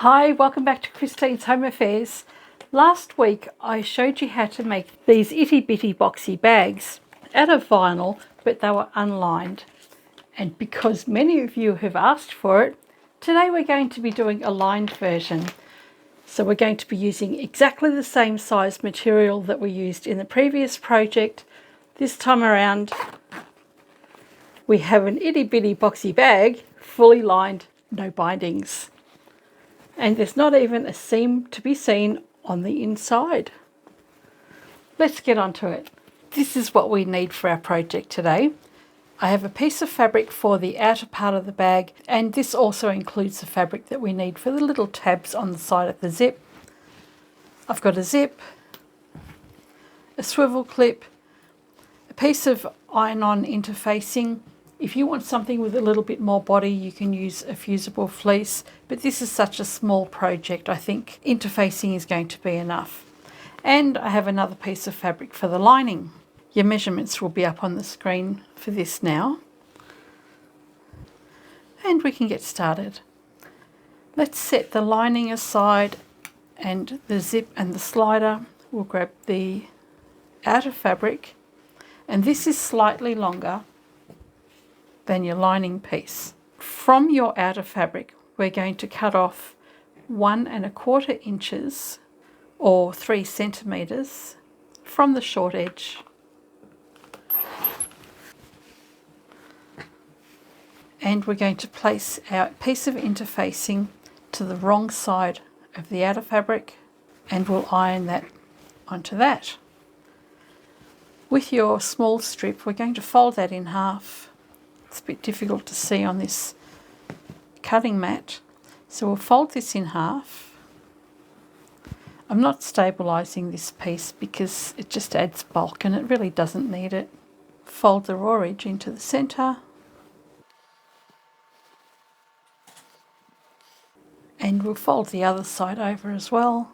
Hi, welcome back to Christine's Home Affairs. Last week I showed you how to make these itty bitty boxy bags out of vinyl, but they were unlined. And because many of you have asked for it, today we're going to be doing a lined version. So we're going to be using exactly the same size material that we used in the previous project. This time around we have an itty bitty boxy bag, fully lined, no bindings. And there's not even a seam to be seen on the inside. Let's get onto it. This is what we need for our project today. I have a piece of fabric for the outer part of the bag, and this also includes the fabric that we need for the little tabs on the side of the zip. I've got a zip, a swivel clip, a piece of iron-on interfacing. If you want something with a little bit more body, you can use a fusible fleece, but this is such a small project, I think interfacing is going to be enough. And I have another piece of fabric for the lining. Your measurements will be up on the screen for this now. And we can get started. Let's set the lining aside and the zip and the slider. We'll grab the outer fabric, and this is slightly longer than your lining piece. From your outer fabric, we're going to cut off 1 1/4 inches or 3 centimeters from the short edge. And we're going to place our piece of interfacing to the wrong side of the outer fabric, and we'll iron that onto that. With your small strip, we're going to fold that in half. It's a bit difficult to see on this cutting mat, so we'll fold this in half. I'm not stabilising this piece because it just adds bulk and it really doesn't need it. Fold the raw edge into the centre, and we'll fold the other side over as well,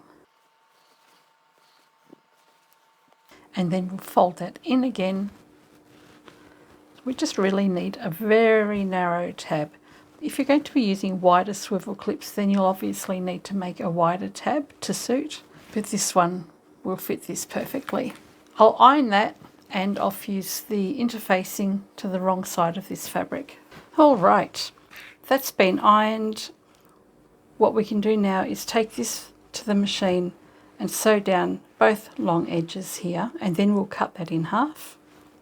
and then we'll fold that in again. We just really need a very narrow tab. If you're going to be using wider swivel clips, then you'll obviously need to make a wider tab to suit, but this one will fit this perfectly. I'll iron that and I'll fuse the interfacing to the wrong side of this fabric. All right, that's been ironed. What we can do now is take this to the machine and sew down both long edges here, and then we'll cut that in half.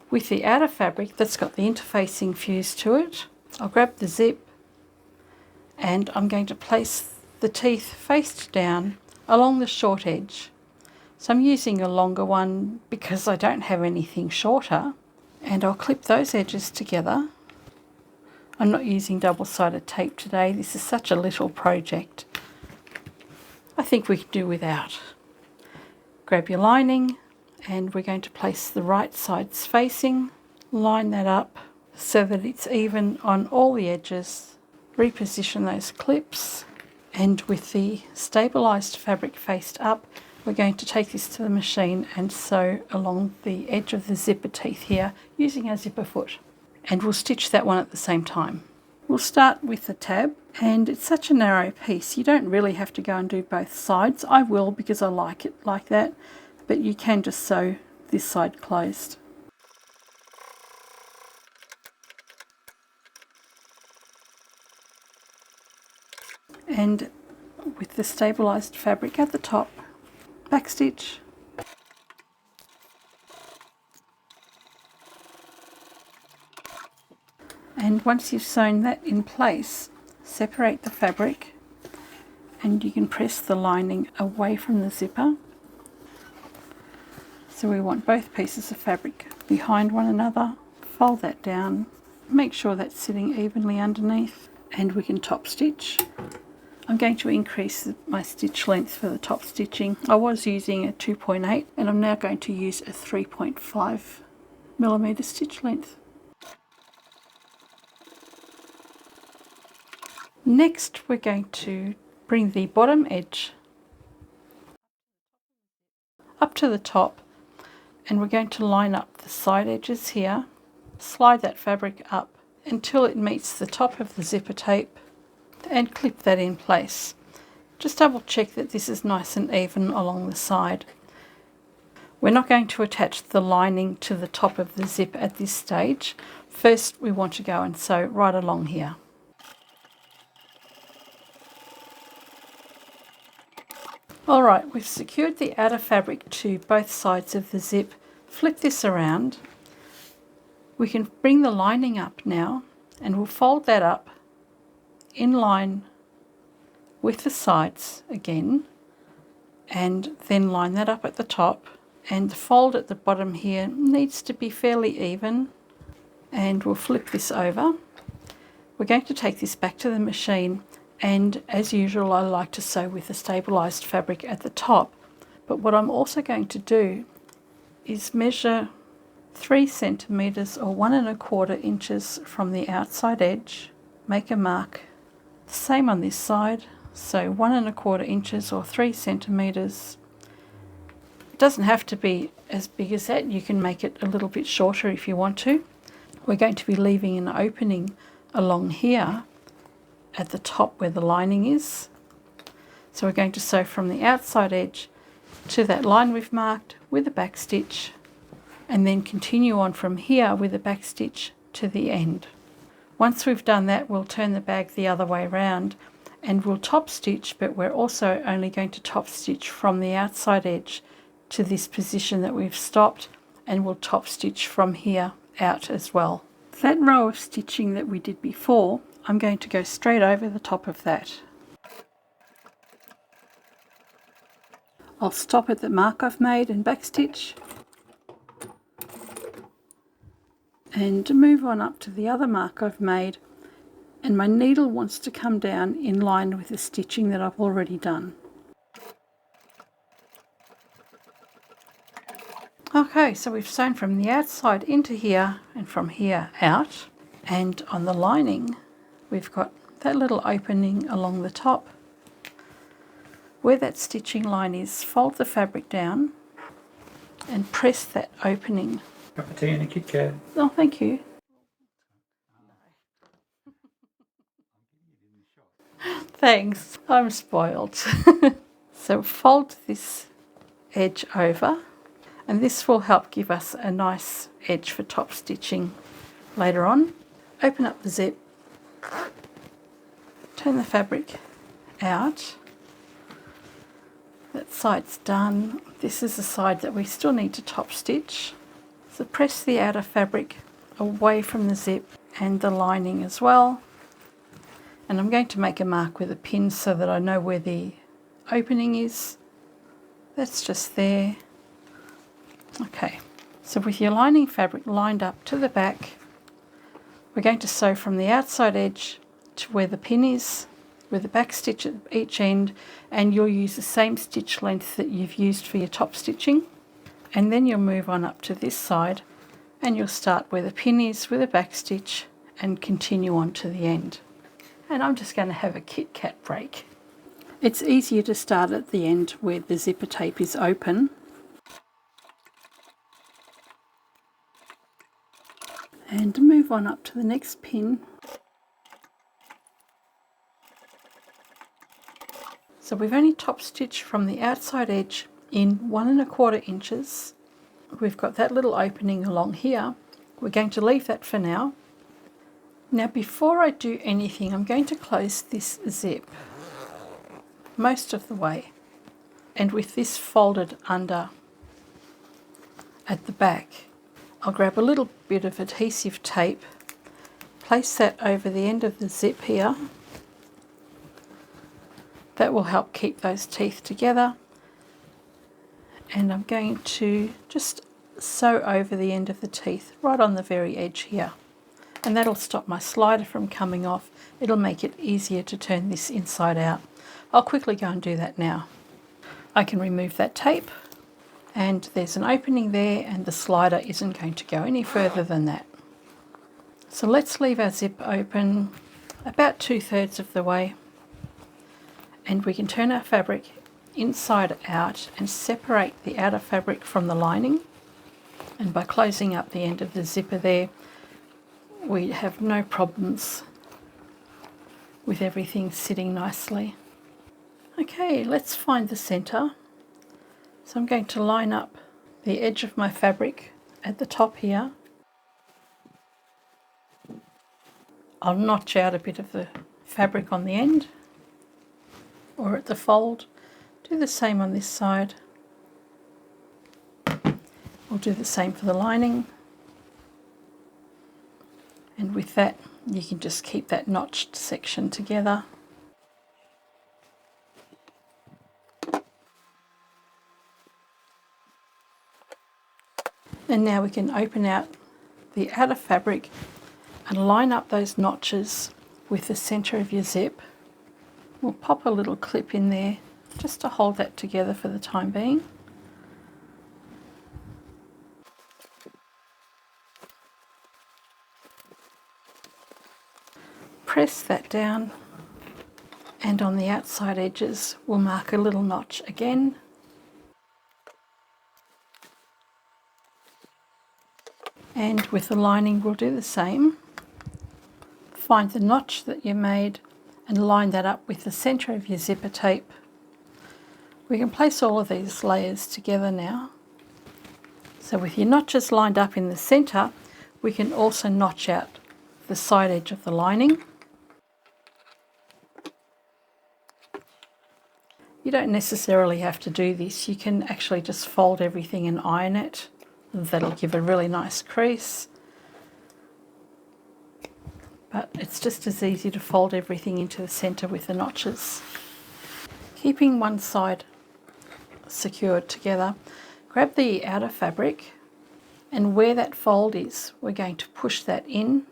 With the outer fabric that's got the interfacing fused to it, I'll grab the zip and I'm going to place the teeth face down along the short edge. So I'm using a longer one because I don't have anything shorter, and I'll clip those edges together. I'm not using double-sided tape today. This is such a little project. I think we can do without. Grab your lining, and we're going to place the right sides facing, line that up so that it's even on all the edges, reposition those clips, and with the stabilised fabric faced up, we're going to take this to the machine and sew along the edge of the zipper teeth here using our zipper foot, and we'll stitch that one at the same time. We'll start with the tab, and it's such a narrow piece you don't really have to go and do both sides. I will because I like it like that, but you can just sew this side closed. And with the stabilised fabric at the top, backstitch. And once you've sewn that in place, separate the fabric, and you can press the lining away from the zipper. So we want both pieces of fabric behind one another. Fold that down, make sure that's sitting evenly underneath, and we can top stitch. I'm going to increase my stitch length for the top stitching. I was using a 2.8 and I'm now going to use a 3.5mm stitch length. Next we're going to bring the bottom edge up to the top, and we're going to line up the side edges here, slide that fabric up until it meets the top of the zipper tape, and clip that in place. Just double check that this is nice and even along the side. We're not going to attach the lining to the top of the zip at this stage. First we want to go and sew right along here. Alright, we've secured the outer fabric to both sides of the zip. Flip this around. We can bring the lining up now, and we'll fold that up in line with the sides again, and then line that up at the top, and the fold at the bottom here needs to be fairly even, and we'll flip this over. We're going to take this back to the machine, and as usual I like to sew with the stabilised fabric at the top, but what I'm also going to do is measure 3 centimetres or 1 1/4 inches from the outside edge, make a mark, the same on this side, so 1 1/4 inches or 3 centimetres. It doesn't have to be as big as that, you can make it a little bit shorter if you want to. We're going to be leaving an opening along here at the top where the lining is. So we're going to sew from the outside edge to that line we've marked with a back stitch, and then continue on from here with a back stitch to the end. Once we've done that, we'll turn the bag the other way round and we'll top stitch, but we're also only going to top stitch from the outside edge to this position that we've stopped, and we'll top stitch from here out as well. That row of stitching that we did before, I'm going to go straight over the top of that. I'll stop at the mark I've made and backstitch, and move on up to the other mark I've made, and my needle wants to come down in line with the stitching that I've already done. Okay, so we've sewn from the outside into here and from here out, and on the lining we've got that little opening along the top. Where that stitching line is, fold the fabric down and press that opening. Cup of tea and a Kit Kat. Oh, thank you. Thanks, I'm spoiled. So fold this edge over, and this will help give us a nice edge for top stitching later on. Open up the zip, turn the fabric out. That side's done. This is the side that we still need to top stitch. So press the outer fabric away from the zip and the lining as well. And I'm going to make a mark with a pin so that I know where the opening is. That's just there. Okay, so with your lining fabric lined up to the back, we're going to sew from the outside edge to where the pin is, with a back stitch at each end, and you'll use the same stitch length that you've used for your top stitching. And then you'll move on up to this side, and you'll start where the pin is with a back stitch and continue on to the end. And I'm just going to have a Kit Kat break. It's easier to start at the end where the zipper tape is open. And move on up to the next pin. So we've only top stitched from the outside edge in 1 1/4 inches. We've got that little opening along here. We're going to leave that for now. Now before I do anything, I'm going to close this zip most of the way, and with this folded under at the back, I'll grab a little bit of adhesive tape, place that over the end of the zip here. That will help keep those teeth together, and I'm going to just sew over the end of the teeth right on the very edge here, and that'll stop my slider from coming off. It'll make it easier to turn this inside out. I'll quickly go and do that now. I can remove that tape, and there's an opening there, and the slider isn't going to go any further than that. So let's leave our zip open about 2/3 of the way, and we can turn our fabric inside out and separate the outer fabric from the lining. And by closing up the end of the zipper there, we have no problems with everything sitting nicely. Okay, let's find the centre. So I'm going to line up the edge of my fabric at the top here. I'll notch out a bit of the fabric on the end or at the fold. Do the same on this side. We'll do the same for the lining. And with that, you can just keep that notched section together. And now we can open out the outer fabric and line up those notches with the centre of your zip. We'll pop a little clip in there just to hold that together for the time being. Press that down, and on the outside edges we'll mark a little notch again. And with the lining we'll do the same. Find the notch that you made and line that up with the centre of your zipper tape. We can place all of these layers together now. So with your notches lined up in the centre, we can also notch out the side edge of the lining. You don't necessarily have to do this. You can actually just fold everything and iron it. That'll give a really nice crease. But it's just as easy to fold everything into the centre with the notches. Keeping one side secured together, grab the outer fabric, and where that fold is, we're going to push that in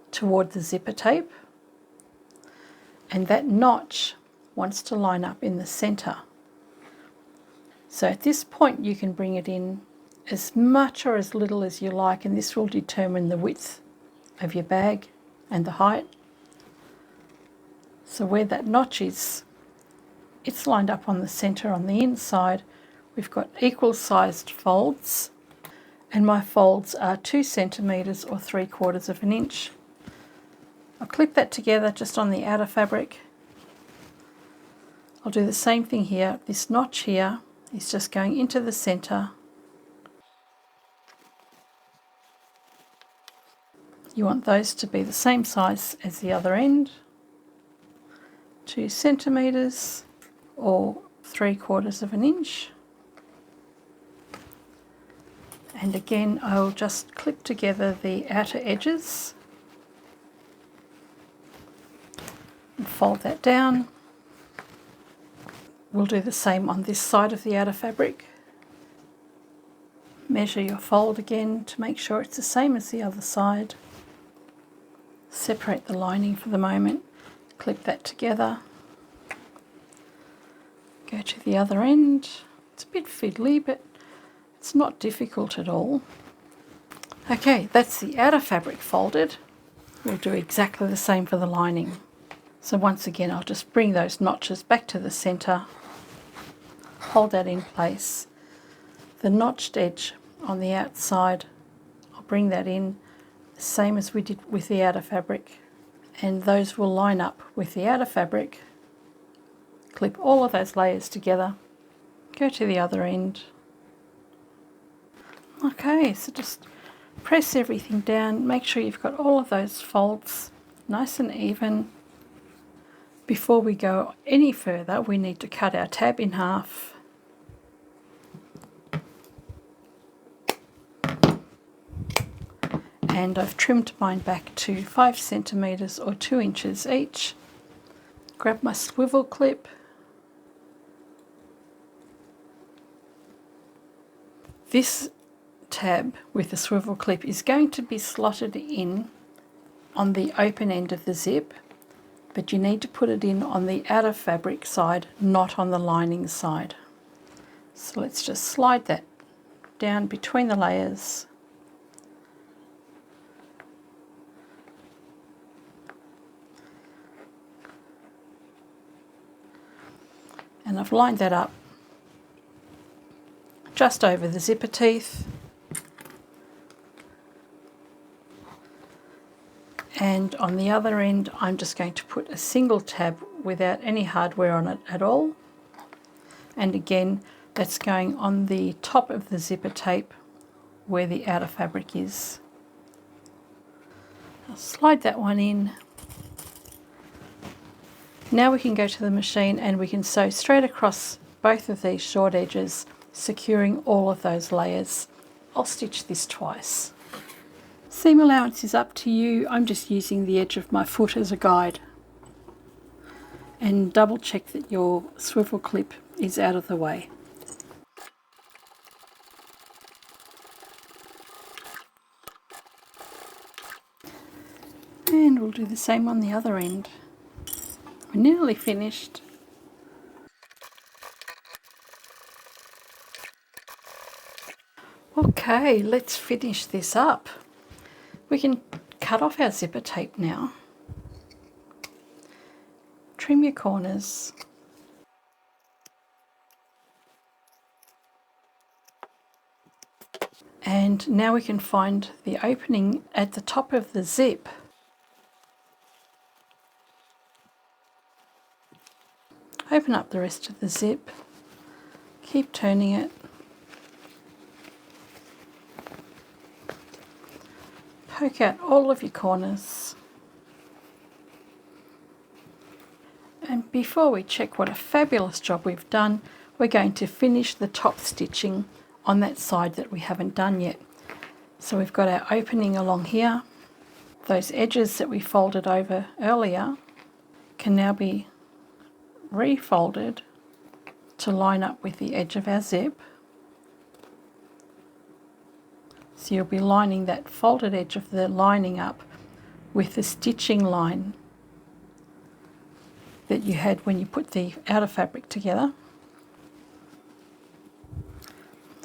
toward the zipper tape. And that notch wants to line up in the centre. So at this point you can bring it in as much or as little as you like, and this will determine the width of your bag and the height. So where that notch is, it's lined up on the centre on the inside. We've got equal sized folds, and my folds are 2 centimetres or 3/4 of an inch. I'll clip that together just on the outer fabric. I'll do the same thing here. This notch here is just going into the centre. You want those to be the same size as the other end, 2 centimetres or 3/4 of an inch. And again, I'll just clip together the outer edges and fold that down. We'll do the same on this side of the outer fabric. Measure your fold again to make sure it's the same as the other side. Separate the lining for the moment, clip that together. Go to the other end. It's a bit fiddly, but it's not difficult at all. Okay, that's the outer fabric folded. We'll do exactly the same for the lining. So once again, I'll just bring those notches back to the centre, hold that in place. The notched edge on the outside, I'll bring that in, same as we did with the outer fabric, and those will line up with the outer fabric. Clip all of those layers together, go to the other end. Okay, so just press everything down, make sure you've got all of those folds nice and even. Before we go any further, we need to cut our tab in half. And I've trimmed mine back to 5 centimetres or 2 inches each. Grab my swivel clip. This tab with the swivel clip is going to be slotted in on the open end of the zip, but you need to put it in on the outer fabric side, not on the lining side. So let's just slide that down between the layers. And I've lined that up just over the zipper teeth. And on the other end, I'm just going to put a single tab without any hardware on it at all. And again, that's going on the top of the zipper tape where the outer fabric is. I'll slide that one in. Now we can go to the machine and we can sew straight across both of these short edges, securing all of those layers. I'll stitch this twice. Seam allowance is up to you. I'm just using the edge of my foot as a guide. And double check that your swivel clip is out of the way. And we'll do the same on the other end. We're nearly finished. Okay, let's finish this up. We can cut off our zipper tape now. Trim your corners. And now we can find the opening at the top of the zip. Open up the rest of the zip. Keep turning it. Poke out all of your corners. And before we check what a fabulous job we've done, we're going to finish the top stitching on that side that we haven't done yet. So we've got our opening along here. Those edges that we folded over earlier can now be refolded to line up with the edge of our zip. So you'll be lining that folded edge of the lining up with the stitching line that you had when you put the outer fabric together.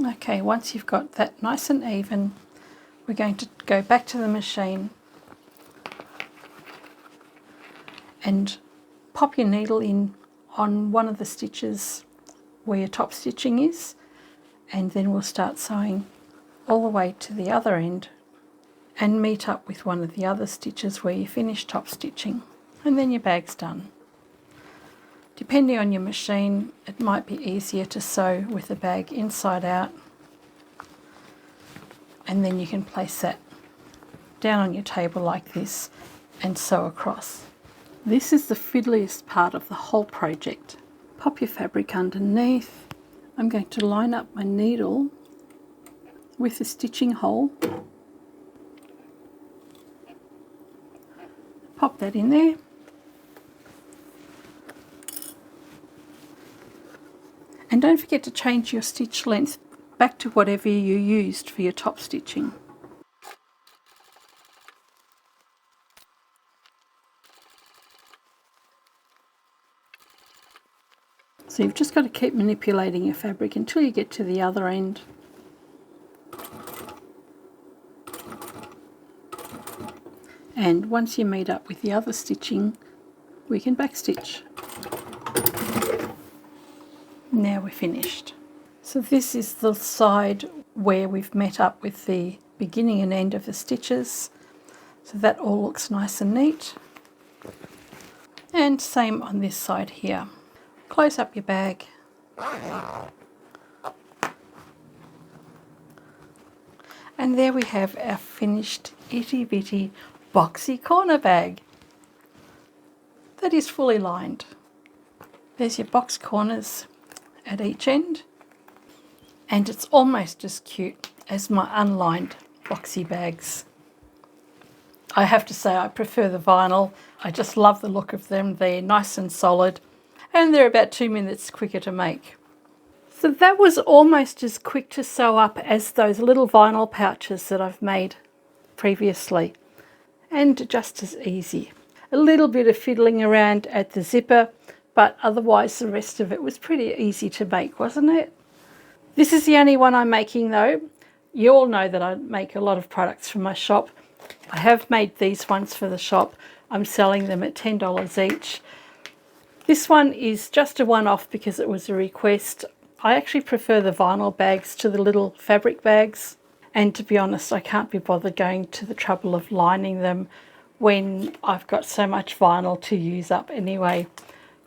Okay, once you've got that nice and even, we're going to go back to the machine and pop your needle in on one of the stitches where your top stitching is, and then we'll start sewing all the way to the other end and meet up with one of the other stitches where you finish top stitching, and then your bag's done. Depending on your machine, it might be easier to sew with the bag inside out, and then you can place that down on your table like this and sew across. This is the fiddliest part of the whole project. Pop your fabric underneath. I'm going to line up my needle with the stitching hole. Pop that in there. And don't forget to change your stitch length back to whatever you used for your top stitching. So you've just got to keep manipulating your fabric until you get to the other end. And once you meet up with the other stitching, we can backstitch. Now we're finished. So this is the side where we've met up with the beginning and end of the stitches. So that all looks nice and neat. And same on this side here. Close up your bag. And there we have our finished itty bitty boxy corner bag that is fully lined. There's your box corners at each end, and it's almost as cute as my unlined boxy bags. I have to say I prefer the vinyl. I just love the look of them. They're nice and solid, and they're about 2 minutes quicker to make. So that was almost as quick to sew up as those little vinyl pouches that I've made previously, and just as easy. A little bit of fiddling around at the zipper, but otherwise the rest of it was pretty easy to make, wasn't it? This is the only one I'm making though. You all know that I make a lot of products for my shop. I have made these ones for the shop. I'm selling them at $10 each. This one is just a one-off because it was a request. I actually prefer the vinyl bags to the little fabric bags. And to be honest, I can't be bothered going to the trouble of lining them when I've got so much vinyl to use up anyway.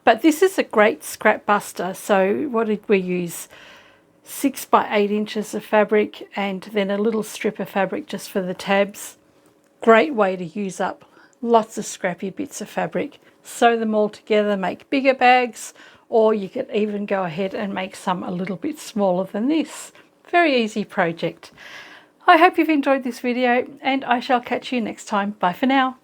But this is a great scrap buster. So what did we use? 6 by 8 inches of fabric and then a little strip of fabric just for the tabs. Great way to use up lots of scrappy bits of fabric. Sew them all together, make bigger bags, or you could even go ahead and make some a little bit smaller than this. Very easy project. I hope you've enjoyed this video and I shall catch you next time. Bye for now.